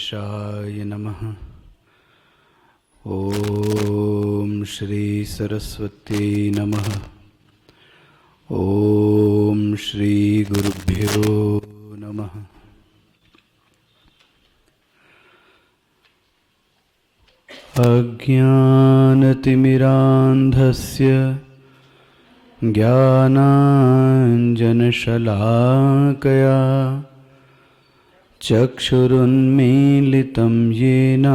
गणेशाय नमः। ओम श्री सरस्वती नमः। ओम श्री गुरुभ्यो नमः। अज्ञानतिमिरान्धस्य ज्ञानाञ्जनशलाकया चक्षुरुन्मीलितं येन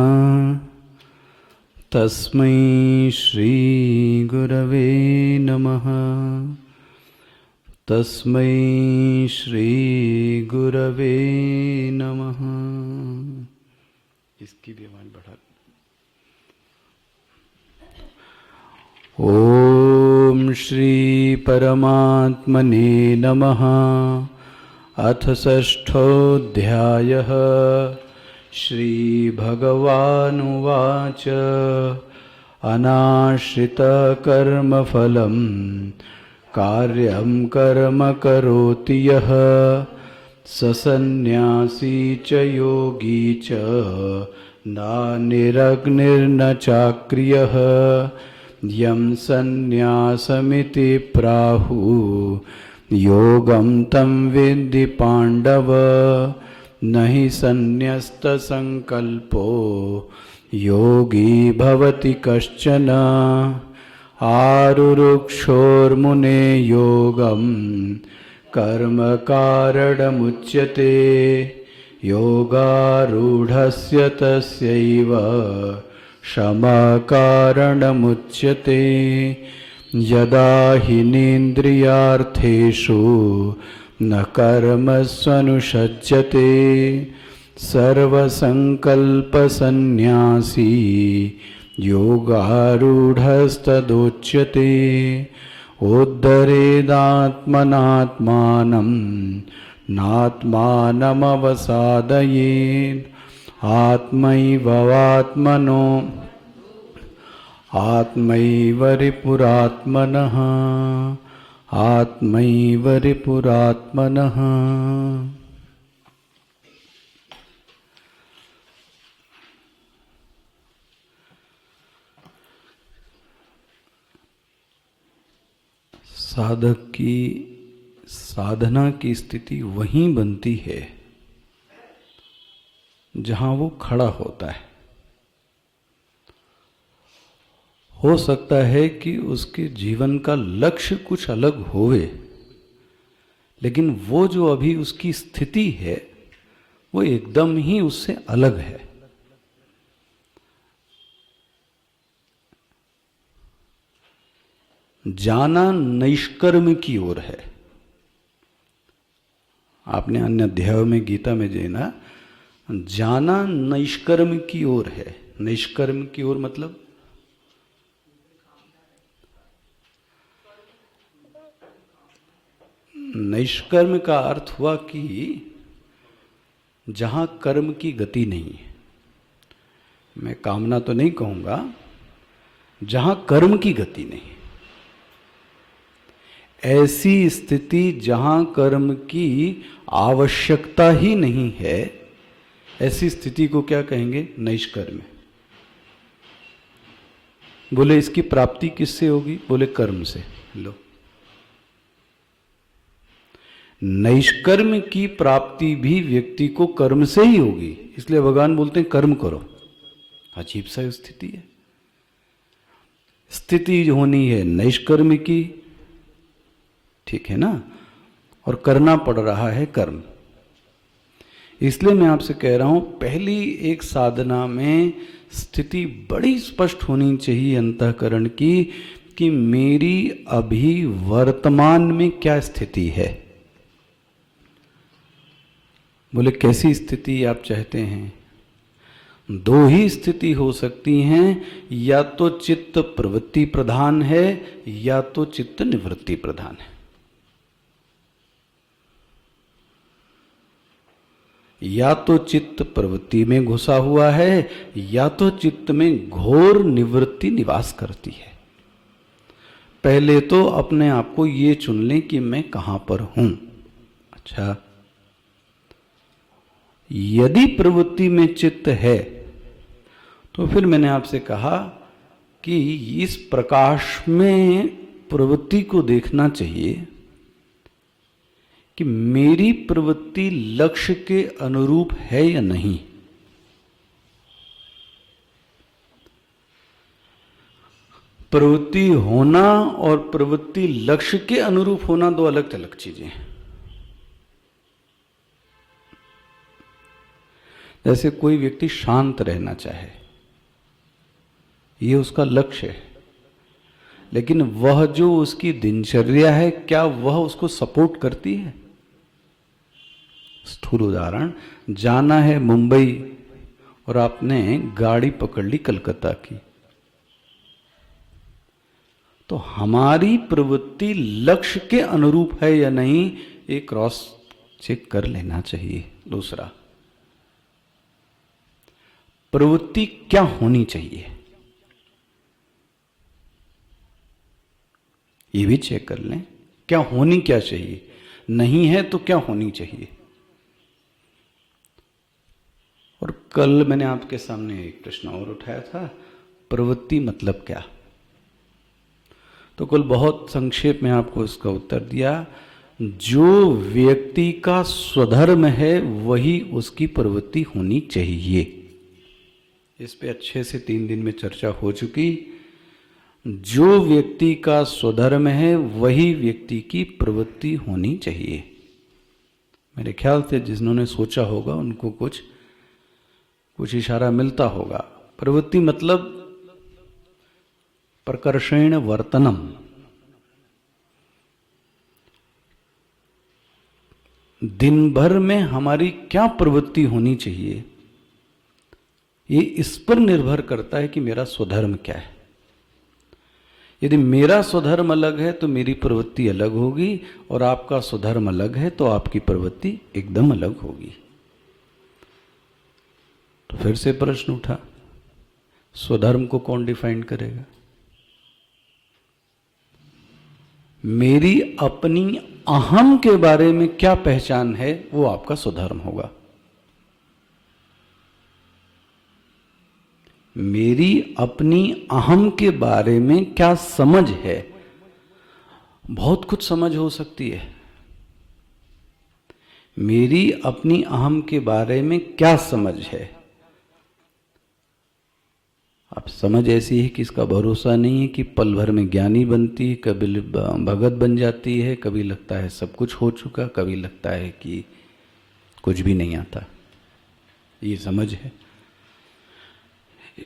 तस्मै श्रीगुरवे नमः। तस्मै श्रीगुरवे नमः। इसकी भी आवाज़ बढ़ा। ओम श्री परमात्मने नमः। अथ षष्ठोऽध्यायः। श्रीभगवानुवाच अनाश्रितकर्मफलं कार्यं कर्म करोति यः स सन्न्यासी च योगी च न निरग्निर्न चाक्रियः यं सन्न्यासमिति प्राहुः योगं तं विद्धि पाण्डव न हि सन्न्यस्तसंकल्पो योगी भवति कश्चन। आरुरुक्षोर्मुने योगं कर्म कारणमुच्यते योगारूढस्य तस्यैव शमकारणमुच्यते। यदा हिनेन्द्रियार्थेषु न कर्मस्वनुषज्यते सर्वसंकल्पसन्न्यासी योगारूढस्तदोच्यते। उद्धरेदात्मनात्मानं नात्मानमवसादयेत् आत्मैव रिपुरात्मनः। आत्मैव रिपुरात्मनः। साधक की साधना की स्थिति वहीं बनती है जहां वो खड़ा होता है। हो सकता है कि उसके जीवन का लक्ष्य कुछ अलग होवे, लेकिन वो जो अभी उसकी स्थिति है वो एकदम ही उससे अलग है। जाना नैष्कर्म की ओर है। आपने अन्य अध्यायों में गीता में जाना, जाना नैष्कर्म की ओर है। नैष्कर्म की ओर मतलब नैष्कर्म का अर्थ हुआ कि जहां कर्म की गति नहीं है। मैं कामना तो नहीं कहूंगा, जहां कर्म की गति नहीं, ऐसी स्थिति जहां कर्म की आवश्यकता ही नहीं है, ऐसी स्थिति को क्या कहेंगे? नैष्कर्म। बोले इसकी प्राप्ति किससे होगी? बोले कर्म से। लो, नैष्कर्म की प्राप्ति भी व्यक्ति को कर्म से ही होगी। इसलिए भगवान बोलते हैं कर्म करो। अजीब सा स्थिति है। स्थिति होनी है नैष्कर्म की, ठीक है ना, और करना पड़ रहा है कर्म। इसलिए मैं आपसे कह रहा हूं, पहली एक साधना में स्थिति बड़ी स्पष्ट होनी चाहिए अंतःकरण की कि मेरी अभी वर्तमान में क्या स्थिति है। बोले कैसी स्थिति आप चाहते हैं? दो ही स्थिति हो सकती हैं, या तो चित्त प्रवृत्ति प्रधान है या तो चित्त निवृत्ति प्रधान है। या तो चित्त प्रवृत्ति में घुसा हुआ है या तो चित्त में घोर निवृत्ति निवास करती है। पहले तो अपने आप को ये चुन लें कि मैं कहां पर हूं। अच्छा, यदि प्रवृत्ति में चित्त है तो फिर मैंने आपसे कहा कि इस प्रकाश में प्रवृत्ति को देखना चाहिए कि मेरी प्रवृत्ति लक्ष्य के अनुरूप है या नहीं। प्रवृत्ति होना और प्रवृत्ति लक्ष्य के अनुरूप होना दो अलग अलग चीजें हैं। जैसे कोई व्यक्ति शांत रहना चाहे, यह उसका लक्ष्य है, लेकिन वह जो उसकी दिनचर्या है क्या वह उसको सपोर्ट करती है? स्थूल उदाहरण, जाना है मुंबई और आपने गाड़ी पकड़ ली कलकत्ता की, तो हमारी प्रवृत्ति लक्ष्य के अनुरूप है या नहीं, एक क्रॉस चेक कर लेना चाहिए। दूसरा, प्रवृत्ति क्या होनी चाहिए, ये भी चेक कर लें। क्या होनी क्या चाहिए, नहीं है तो क्या होनी चाहिए। और कल मैंने आपके सामने एक प्रश्न और उठाया था, प्रवृत्ति मतलब क्या। तो कल बहुत संक्षेप में आपको इसका उत्तर दिया, जो व्यक्ति का स्वधर्म है वही उसकी प्रवृत्ति होनी चाहिए। इस पे अच्छे से 3 दिन में चर्चा हो चुकी। जो व्यक्ति का स्वधर्म है वही व्यक्ति की प्रवृत्ति होनी चाहिए। मेरे ख्याल से जिन्होंने सोचा होगा उनको कुछ इशारा मिलता होगा। प्रवृत्ति मतलब प्रकर्षेण वर्तनम, दिन भर में हमारी क्या प्रवृत्ति होनी चाहिए, ये इस पर निर्भर करता है कि मेरा स्वधर्म क्या है। यदि मेरा स्वधर्म अलग है तो मेरी प्रवृत्ति अलग होगी, और आपका स्वधर्म अलग है तो आपकी प्रवृत्ति एकदम अलग होगी। तो फिर से प्रश्न उठा, स्वधर्म को कौन डिफाइन करेगा? मेरी अपनी अहम के बारे में क्या पहचान है वो आपका स्वधर्म होगा। मेरी अपनी अहम के बारे में क्या समझ है, बहुत कुछ समझ हो सकती है। मेरी अपनी अहम के बारे में क्या समझ है, अब समझ ऐसी है कि इसका भरोसा नहीं है, कि पल भर में ज्ञानी बनती है, कभी भगत बन जाती है, कभी लगता है सब कुछ हो चुका, कभी लगता है कि कुछ भी नहीं आता। ये समझ है,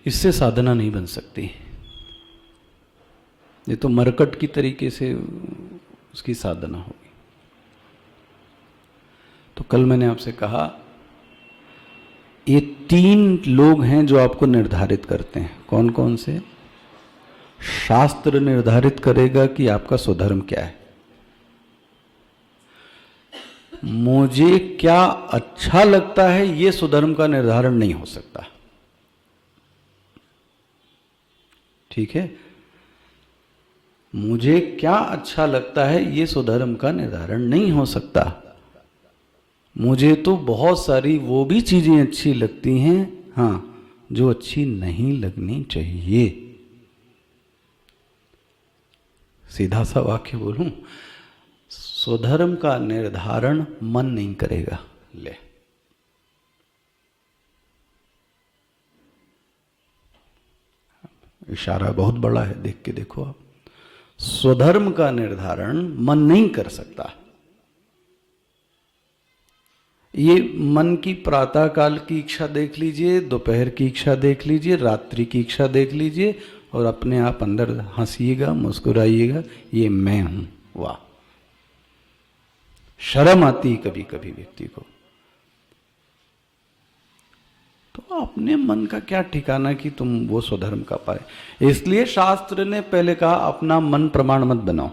इससे साधना नहीं बन सकती। ये तो मरकट की तरीके से उसकी साधना होगी। तो कल मैंने आपसे कहा ये 3 लोग हैं जो आपको निर्धारित करते हैं। कौन कौन से? शास्त्र निर्धारित करेगा कि आपका स्वधर्म क्या है। मुझे क्या अच्छा लगता है ये स्वधर्म का निर्धारण नहीं हो सकता। ठीक है, मुझे क्या अच्छा लगता है ये स्वधर्म का निर्धारण नहीं हो सकता। मुझे तो बहुत सारी वो भी चीजें अच्छी लगती हैं, हाँ, जो अच्छी नहीं लगनी चाहिए। सीधा सा वाक्य बोलूं, स्वधर्म का निर्धारण मन नहीं करेगा। ले, इशारा बहुत बड़ा है, देख के देखो आप। स्वधर्म का निर्धारण मन नहीं कर सकता। ये मन की प्रातः काल की इच्छा देख लीजिए, दोपहर की इच्छा देख लीजिए, रात्रि की इच्छा देख लीजिए, और अपने आप अंदर हंसिएगा, मुस्कुराइएगा, ये मैं हूं। वाह, शर्म आती कभी कभी व्यक्ति को। तो अपने मन का क्या ठिकाना कि तुम वो स्वधर्म का पाए। इसलिए शास्त्र ने पहले कहा अपना मन प्रमाण मत बनाओ।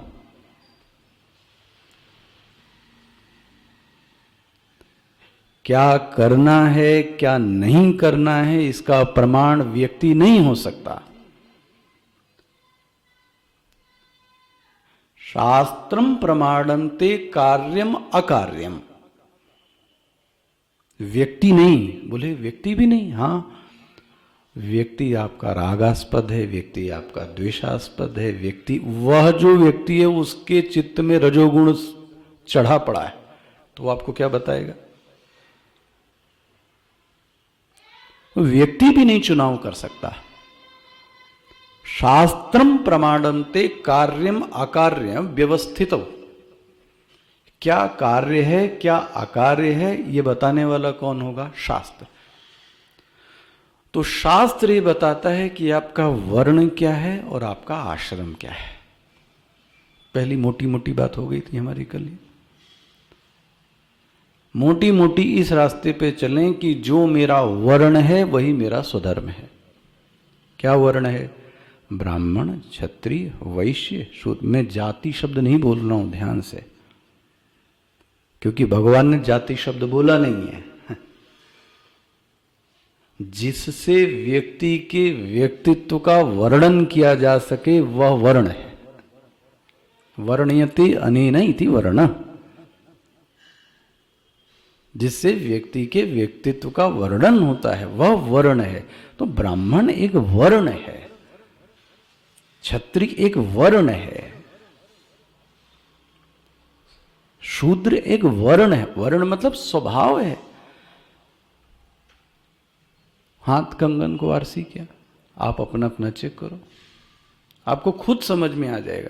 क्या करना है क्या नहीं करना है इसका प्रमाण व्यक्ति नहीं हो सकता। शास्त्रम प्रमाणन्ते कार्यम अकार्यम। व्यक्ति नहीं, बोले व्यक्ति भी नहीं, हाँ व्यक्ति आपका रागास्पद है, व्यक्ति आपका द्वेषास्पद है, व्यक्ति वह जो व्यक्ति है उसके चित्त में रजोगुण चढ़ा पड़ा है, तो वो आपको क्या बताएगा? व्यक्ति भी नहीं चुनाव कर सकता। शास्त्रम प्रमाणन्ते कार्यम अकार्य व्यवस्थित। क्या कार्य है क्या अकार्य है ये बताने वाला कौन होगा? शास्त्र। तो शास्त्र ये बताता है कि आपका वर्ण क्या है और आपका आश्रम क्या है। पहली मोटी मोटी बात हो गई थी हमारी कल। मोटी मोटी इस रास्ते पे चलें कि जो मेरा वर्ण है वही मेरा स्वधर्म है। क्या वर्ण है? ब्राह्मण, क्षत्रिय, वैश्य, शूद्र। मैं जाति शब्द नहीं बोल रहा हूं, ध्यान से, क्योंकि भगवान ने जाति शब्द बोला नहीं है। जिससे व्यक्ति के व्यक्तित्व का वर्णन किया जा सके वह वर्ण है। वर्ण्यते अनेन इति वर्ण। जिससे व्यक्ति के व्यक्तित्व का वर्णन होता है वह वर्ण है। तो ब्राह्मण एक वर्ण है, क्षत्रिय एक वर्ण है, शूद्र एक वर्ण है। वर्ण मतलब स्वभाव है। हाथ कंगन को आरसी क्या? आप अपना अपना चेक करो, आपको खुद समझ में आ जाएगा।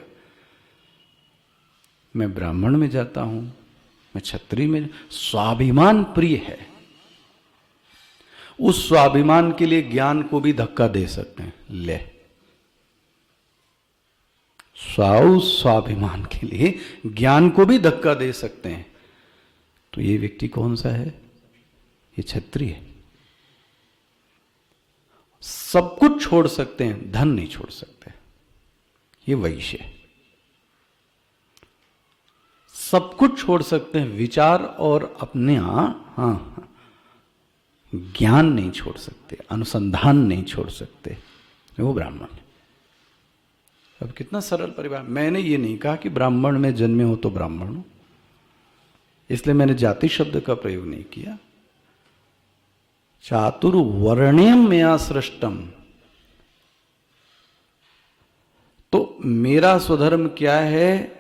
मैं ब्राह्मण में जाता हूं, मैं क्षत्रिय में। स्वाभिमान प्रिय है। उस स्वाभिमान के लिए ज्ञान को भी धक्का दे सकते हैं। ले स्वाभिमान के लिए ज्ञान को भी धक्का दे सकते हैं। तो ये व्यक्ति कौन सा है? ये क्षत्रिय है। सब कुछ छोड़ सकते हैं, धन नहीं छोड़ सकते। ये वैश्य है। सब कुछ छोड़ सकते हैं, विचार और अपने ज्ञान नहीं छोड़ सकते, अनुसंधान नहीं छोड़ सकते, वो ब्राह्मण है। अब कितना सरल परिवार। मैंने ये नहीं कहा कि ब्राह्मण में जन्मे हो तो ब्राह्मण हो, इसलिए मैंने जाति शब्द का प्रयोग नहीं किया। चातुर्वर्ण्यम मया सृष्टम। तो मेरा स्वधर्म क्या है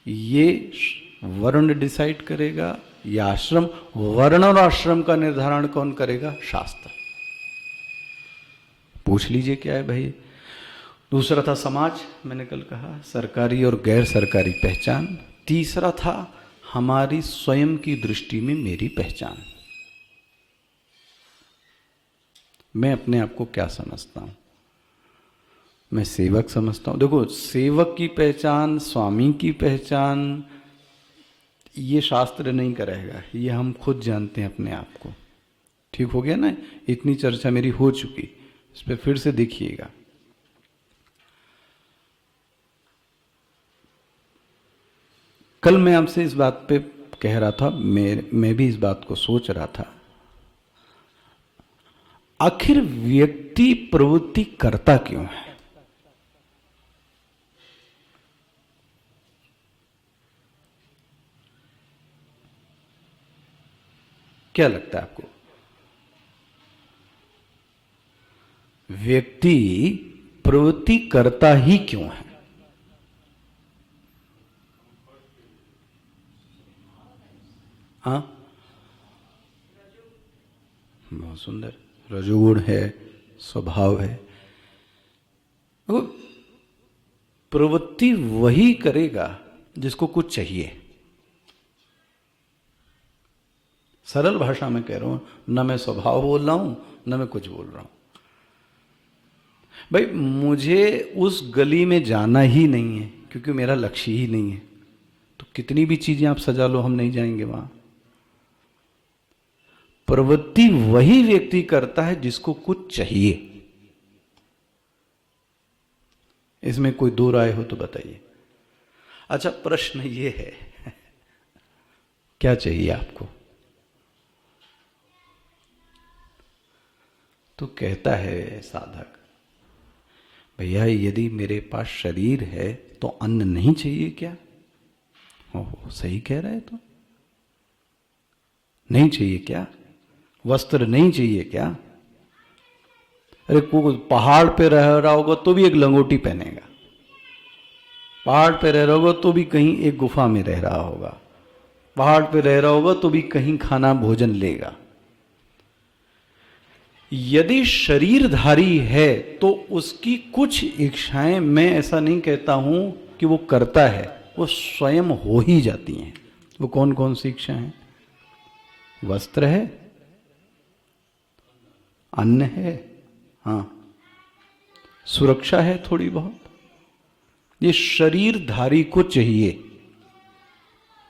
ये वर्ण डिसाइड करेगा या आश्रम? वर्ण और आश्रम का निर्धारण कौन करेगा? शास्त्र। पूछ लीजिए क्या है भाई। दूसरा था समाज, मैंने कल कहा, सरकारी और गैर सरकारी पहचान। तीसरा था हमारी स्वयं की दृष्टि में मेरी पहचान। मैं अपने आप को क्या समझता हूं? मैं सेवक समझता हूं। देखो, सेवक की पहचान, स्वामी की पहचान, ये शास्त्र नहीं करेगा, ये हम खुद जानते हैं अपने आप को। ठीक हो गया ना? इतनी चर्चा मेरी हो चुकी, इस पर फिर से देखिएगा। कल मैं आपसे इस बात पे कह रहा था, मैं भी इस बात को सोच रहा था, आखिर व्यक्ति प्रवृत्ति करता क्यों है? क्या लगता है आपको? व्यक्ति प्रवृत्ति करता ही क्यों है? हाँ, बहुत सुंदर। रजोगुण है, स्वभाव है। वो प्रवृत्ति वही करेगा जिसको कुछ चाहिए। सरल भाषा में कह रहा हूं, न मैं स्वभाव बोल रहा हूं न मैं कुछ बोल रहा हूं। भाई मुझे उस गली में जाना ही नहीं है क्योंकि मेरा लक्ष्य ही नहीं है, तो कितनी भी चीजें आप सजा लो, हम नहीं जाएंगे वहां। प्रवृत्ति वही व्यक्ति करता है जिसको कुछ चाहिए। इसमें कोई दो राय हो तो बताइए। अच्छा, प्रश्न ये है, क्या चाहिए आपको? तो कहता है साधक, भैया यदि मेरे पास शरीर है तो अन्न नहीं चाहिए क्या? ओहो, सही कह रहा है। तो नहीं चाहिए क्या? वस्त्र नहीं चाहिए क्या? अरे कोई पहाड़ पे रह रहा होगा तो भी एक लंगोटी पहनेगा, पहाड़ पे रह रहा होगा तो भी कहीं एक गुफा में रह रहा होगा, पहाड़ पे रह रहा होगा तो भी कहीं खाना भोजन लेगा। यदि शरीरधारी है तो उसकी कुछ इच्छाएं, मैं ऐसा नहीं कहता हूं कि वो करता है, वो स्वयं हो ही जाती हैं। वो कौन कौन सी इच्छा है? वस्त्र है, अन्न है, हाँ, सुरक्षा है थोड़ी बहुत, ये शरीरधारी को चाहिए,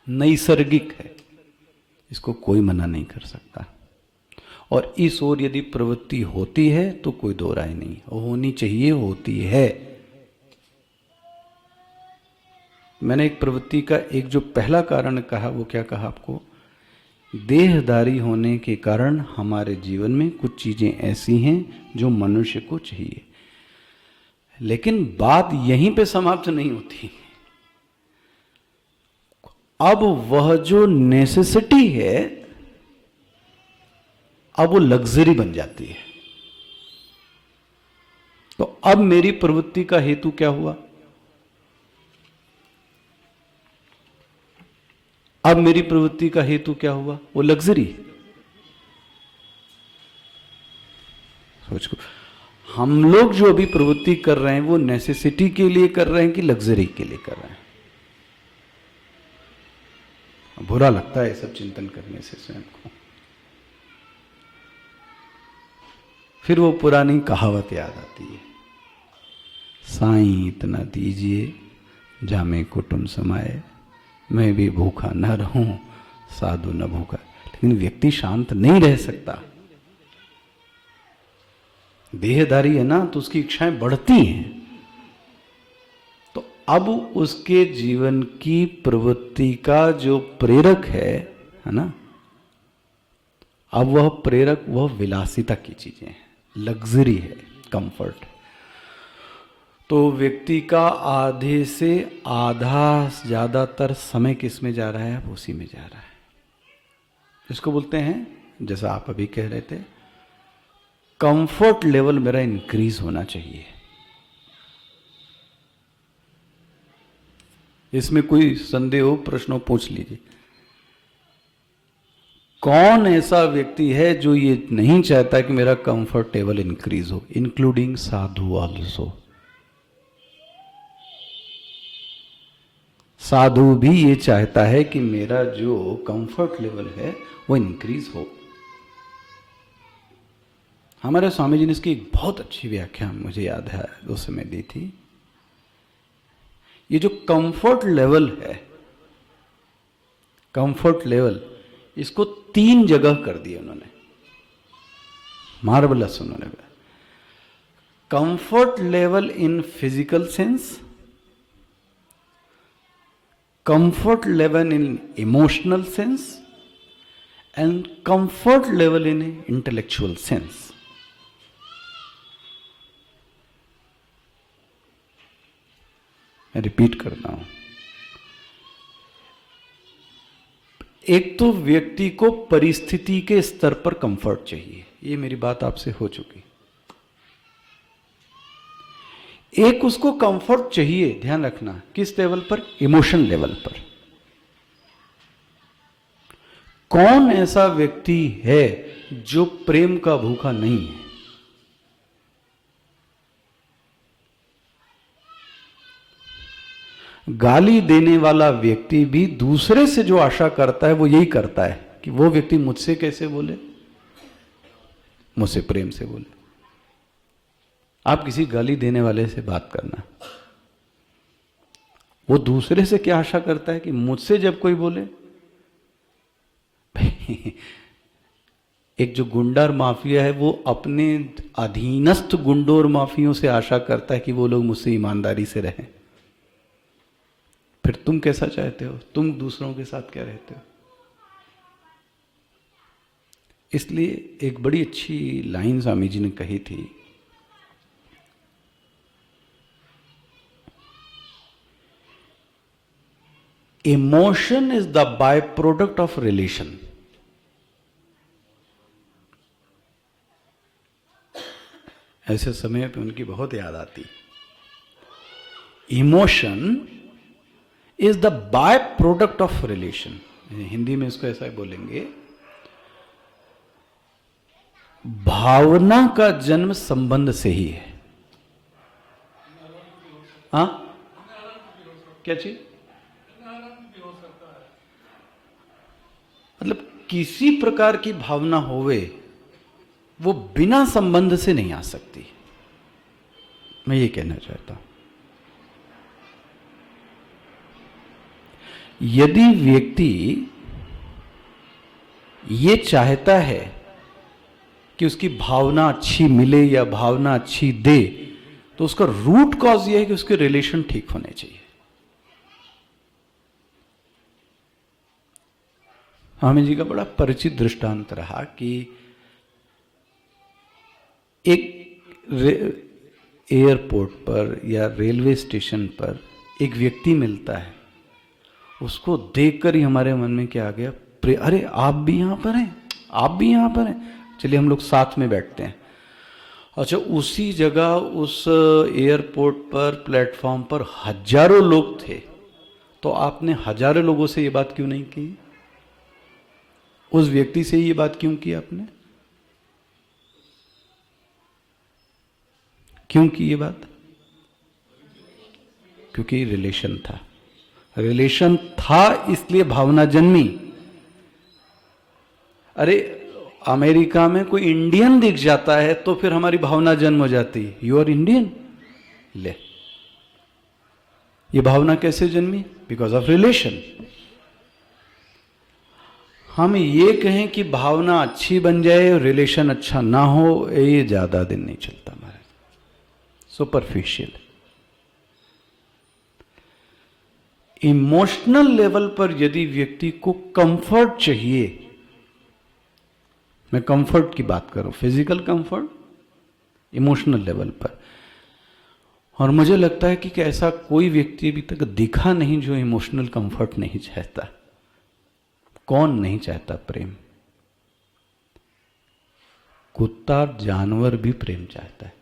नैसर्गिक है, इसको कोई मना नहीं कर सकता। और इस ओर यदि प्रवृत्ति होती है तो कोई दो राय नहीं, होनी चाहिए, होती है। मैंने एक प्रवृत्ति का एक जो पहला कारण कहा, वो क्या कहा आपको? देहधारी होने के कारण हमारे जीवन में कुछ चीजें ऐसी हैं जो मनुष्य को चाहिए। लेकिन बात यहीं पे समाप्त नहीं होती। अब वह जो नेसेसिटी है, अब वो लग्जरी बन जाती है। तो अब मेरी प्रवृत्ति का हेतु क्या हुआ? अब मेरी प्रवृत्ति का हेतु क्या हुआ? वो लग्जरी। सोचो, हम लोग जो अभी प्रवृत्ति कर रहे हैं वो नेसेसिटी के लिए कर रहे हैं कि लग्जरी के लिए कर रहे हैं? बुरा लगता है सब चिंतन करने से स्वयं को। फिर वो पुरानी कहावत याद आती है, साईं इतना दीजिए जामे कुटुंब समाए, मैं भी भूखा न रहूं साधु न भूखा। लेकिन व्यक्ति शांत नहीं रह सकता, देहधारी है ना, तो उसकी इच्छाएं बढ़ती हैं। तो अब उसके जीवन की प्रवृत्ति का जो प्रेरक है ना, अब वह प्रेरक, वह विलासिता की चीजें हैं, लग्जरी है, कंफर्ट। तो व्यक्ति का आधे से आधा ज्यादातर समय किस में जा रहा है? अब उसी में जा रहा है। इसको बोलते हैं, जैसा आप अभी कह रहे थे, कंफर्ट लेवल मेरा इंक्रीज होना चाहिए। इसमें कोई संदेह हो, प्रश्न हो, पूछ लीजिए। कौन ऐसा व्यक्ति है जो ये नहीं चाहता कि मेरा कंफर्ट लेवल इंक्रीज हो, इंक्लूडिंग साधु ऑल्सो? साधु भी ये चाहता है कि मेरा जो कंफर्ट लेवल है वो इंक्रीज हो। हमारे स्वामी जी ने इसकी एक बहुत अच्छी व्याख्या मुझे याद है उस समय दी थी। ये जो कंफर्ट लेवल है, कंफर्ट लेवल, इसको 3 जगह कर दिया उन्होंने, मार्वलस उन्होंने। Comfort level in physical sense, comfort level in emotional sense and comfort level in intellectual sense. मैं रिपीट करता हूं। एक तो व्यक्ति को परिस्थिति के स्तर पर कंफर्ट चाहिए, ये मेरी बात आपसे हो चुकी। एक उसको कंफर्ट चाहिए, ध्यान रखना, किस लेवल पर? इमोशन लेवल पर। कौन ऐसा व्यक्ति है जो प्रेम का भूखा नहीं है? गाली देने वाला व्यक्ति भी दूसरे से जो आशा करता है वो यही करता है कि वो व्यक्ति मुझसे कैसे बोले, मुझसे प्रेम से बोले। आप किसी गाली देने वाले से बात करना, वो दूसरे से क्या आशा करता है कि मुझसे जब कोई बोले। एक जो गुंडार माफिया है वो अपने अधीनस्थ गुंडों और माफियों से आशा करता है कि वो लोग मुझसे ईमानदारी से रहें। फिर तुम कैसा चाहते हो? तुम दूसरों के साथ क्या रहते हो? इसलिए एक बड़ी अच्छी लाइन स्वामी जी ने कही थी, emotion is the by product of relation. ऐसे समय पे उनकी बहुत याद आती। Emotion is the by product of relation. Hindi में इसको ऐसा बोलेंगे, भावना का जन्म संबंध से ही है। हाँ, क्या चीज? मतलब किसी प्रकार की भावना होवे वो बिना संबंध से नहीं आ सकती, मैं ये कहना चाहता हूं। यदि व्यक्ति ये चाहता है कि उसकी भावना अच्छी मिले या भावना अच्छी दे, तो उसका रूट कॉज ये है कि उसके रिलेशन ठीक होने चाहिए। स्वामी जी का बड़ा परिचित दृष्टांत रहा कि एक एयरपोर्ट पर या रेलवे स्टेशन पर एक व्यक्ति मिलता है, उसको देखकर ही हमारे मन में क्या आ गया, अरे आप भी यहां पर हैं, आप भी यहां पर हैं, चलिए हम लोग साथ में बैठते हैं। अच्छा, उसी जगह उस एयरपोर्ट पर प्लेटफॉर्म पर हजारों लोग थे, तो आपने हजारों लोगों से ये बात क्यों नहीं की? उस व्यक्ति से ये बात क्यों की आपने? क्यों की ये बात? क्योंकि रिलेशन था। रिलेशन था इसलिए भावना जन्मी। अरे अमेरिका में कोई इंडियन दिख जाता है तो फिर हमारी भावना जन्म हो जाती है, यू आर इंडियन। ले, ये भावना कैसे जन्मी? Because of relation. हम ये कहें कि भावना अच्छी बन जाए और रिलेशन अच्छा ना हो, ये ज्यादा दिन नहीं चलता हमारे, सुपरफिशियल। इमोशनल लेवल पर यदि व्यक्ति को कंफर्ट चाहिए, मैं कंफर्ट की बात करूं, फिजिकल कंफर्ट, इमोशनल लेवल पर, और मुझे लगता है कि ऐसा कोई व्यक्ति अभी तक दिखा नहीं जो इमोशनल कंफर्ट नहीं चाहता। कौन नहीं चाहता प्रेम? कुत्ता जानवर भी प्रेम चाहता है।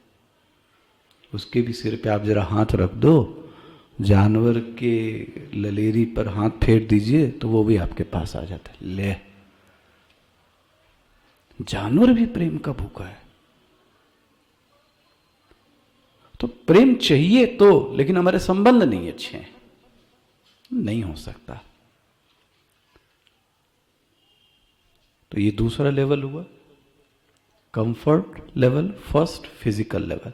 उसके भी सिर पे आप जरा हाथ रख दो, जानवर के ललेरी पर हाथ फेर दीजिए तो वो भी आपके पास आ जाता है। ले, जानवर भी प्रेम का भूखा है। तो प्रेम चाहिए तो, लेकिन हमारे संबंध नहीं अच्छे हैं, नहीं हो सकता। तो ये दूसरा लेवल हुआ, comfort level. First physical level,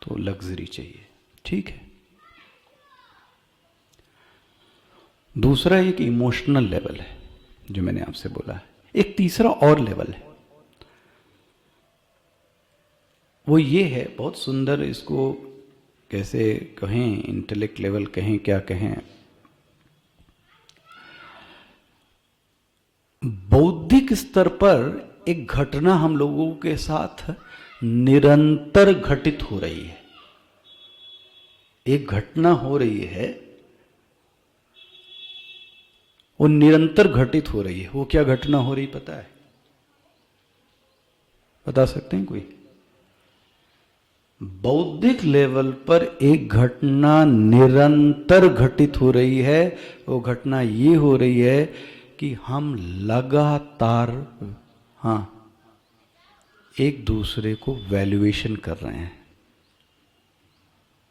तो लग्जरी चाहिए, ठीक है। दूसरा एक इमोशनल लेवल है जो मैंने आपसे बोला है। एक तीसरा और लेवल है, वो ये है, बहुत सुंदर, इसको कैसे कहें, इंटेलेक्ट लेवल कहें, क्या कहें, बौद्धिक स्तर पर एक घटना हम लोगों के साथ निरंतर घटित हो रही है। एक घटना हो रही है, वो निरंतर घटित हो रही है। वो क्या घटना हो रही पता है? बता सकते हैं कोई? बौद्धिक लेवल पर एक घटना निरंतर घटित हो रही है। वो घटना ये हो रही है कि हम लगातार, हाँ, एक दूसरे को वैल्यूएशन कर रहे हैं।